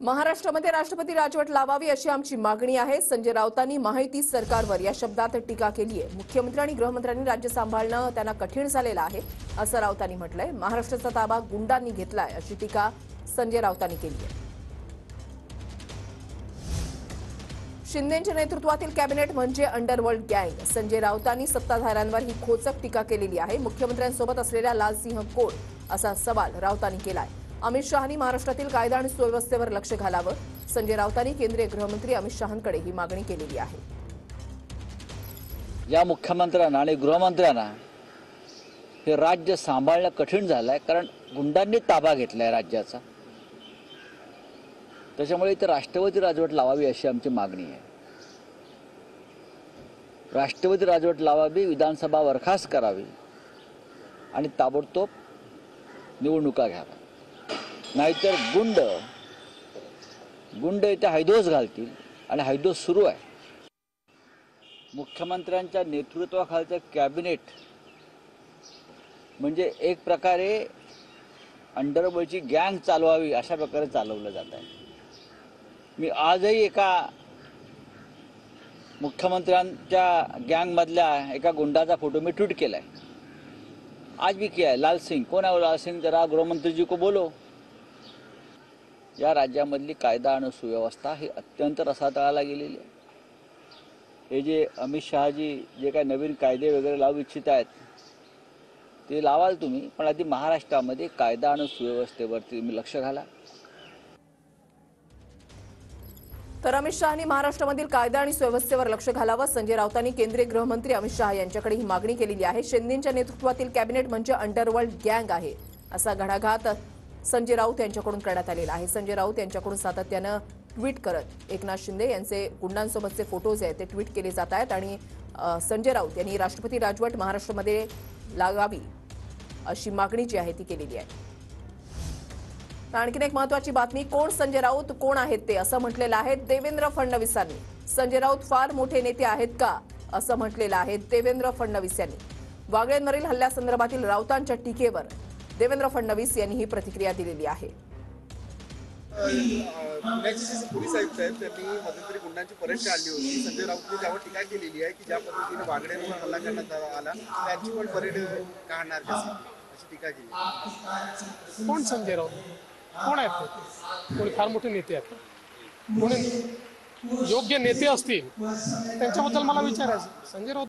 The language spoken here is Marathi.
महाराष्ट्रामध्ये राष्ट्रपती राजवट लावावी अशी आमची मागणी आहे। संजय राऊतांनी महायुती सरकारवर या शब्दात टीका केली आहे। मुख्यमंत्री आणि गृहमंत्र्यांनी राज्य सांभाळणं त्यांना कठीण झालेलं आहे असं राऊतांनी म्हटलंय। महाराष्ट्राचा ताबा गुंडांनी घेतलाय अशी टीका संजय राऊतांनी केली आहे। शिंदेच्या नेतृत्वातील कॅबिनेट म्हणजे अंडरवर्ल्ड गँग। संजय राऊतांनी सत्ताधाऱ्यांवर ही खोचक टीका केलेली आहे। मुख्यमंत्र्यांसोबत असलेल्या लालसिंह कोण असा सवाल राऊतांनी केलाय। अमित शहांनी महाराष्ट्रातील कायदा आणि सुव्यवस्थेवर लक्ष घालावं। संजय राऊतांनी केंद्रीय गृहमंत्री अमित शहांकडे ही मागणी केलेली आहे। या मुख्यमंत्र्यांना आणि गृहमंत्र्यांना हे राज्य सांभाळणं कठीण झालंय, कारण गुंडांनी ताबा घेतलाय राज्याचा। त्याच्यामुळे इथे राष्ट्रपती राजवट लावावी अशी आमची मागणी आहे। राष्ट्रपती राजवट लावावी, विधानसभा बरखास्त करावी आणि ताबडतोब निवडणुका घ्याव्या। नाहीतर गुंड इथे हैदोस घालतील आणि हैदोस सुरू आहे। मुख्यमंत्र्यांच्या नेतृत्वाखालचं कॅबिनेट म्हणजे एक प्रकारे अंडरवर्ल्डची गँग चालवावी अशा प्रकारे चालवलं जात आहे। मी आजही एका मुख्यमंत्र्यांच्या गँगमधल्या एका गुंडाचा फोटो मी ट्वीट केलाय। आज भी किया है। लाल सिंह कौन है वो? लाल सिंह, जरा गृहमंत्री जी को बोलो। या राज्यामधली कायदा आणि सुव्यवस्था ही अत्यंत रसातळाला गेलेली आहे। हे जे अमित शहाजी जे काही नवीन कायदे वगैरे लावू इच्छित आहेत ते लावाल तुम्ही, पण आधी महाराष्ट्रामध्ये कायदा आणि सुव्यवस्थेवरती तुम्ही लक्ष घाला। तर अमित शहांनी महाराष्ट्रामधील कायदा आणि सुव्यवस्थेवर लक्ष घालावं। संजय राऊतांनी केंद्रीय गृहमंत्री अमित शहा यांच्याकडे ही मागणी केलेली आहे। शिंदेच्या नेतृत्वातील कॅबिनेट म्हणजे अंडरवर्ल्ड गँग आहे असा घणाघात संजय राऊत यांच्याकडून करण्यात आलेला आहे। संजय राऊत यांच्याकडून सातत्यानं ट्विट करत एकनाथ शिंदे यांचे गुंडांसोबतचे फोटोज आहेत ते ट्विट केले जात आहेत आणि संजय राऊत यांनी राष्ट्रपती राजवट महाराष्ट्रामध्ये लागावी अशी मागणी जी आहे ती केलेली आहे। आणखीन एक महत्त्वाची बातमी, कोण संजय राऊत, कोण आहेत ते असं म्हटलेलं आहे देवेंद्र फडणवीसांनी। संजय राऊत फार मोठे नेते आहेत का असं म्हटलेलं आहे देवेंद्र फडणवीस यांनी। वागळेंवरील हल्ल्यासंदर्भातील राऊतांच्या टीकेवर देवेंद्र फडणवीस यांनी ही प्रतिक्रिया दिलेली आहे। पोलीस आयुक्त आहेत त्यांनी मध्यंतरी गुंडांची परेड काढली होती। संजय राऊतने त्यावर टीका केलेली आहे की ज्या पद्धतीने वागड्यांवर हल्ला करण्यात आला त्यांची पण परेड काढणार कशी अशी टीका केली। कोण संजय राऊत, कोण आहेत ते? कोणी फार मोठे नेते आहेत? कोणी योग्य नेते असतील त्यांच्याबद्दल मला विचारायचं। संजय राऊत